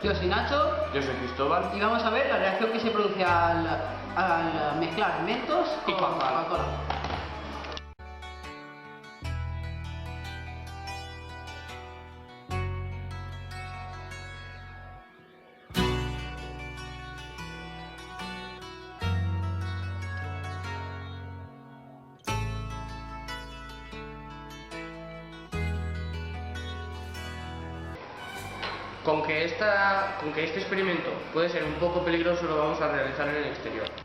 Yo soy Nacho. Yo soy Cristóbal. Y vamos a ver la reacción que se produce al mezclar Mentos Y con Coca-Cola. Coca-Cola. Con que este experimento puede ser un poco peligroso, lo vamos a realizar en el exterior.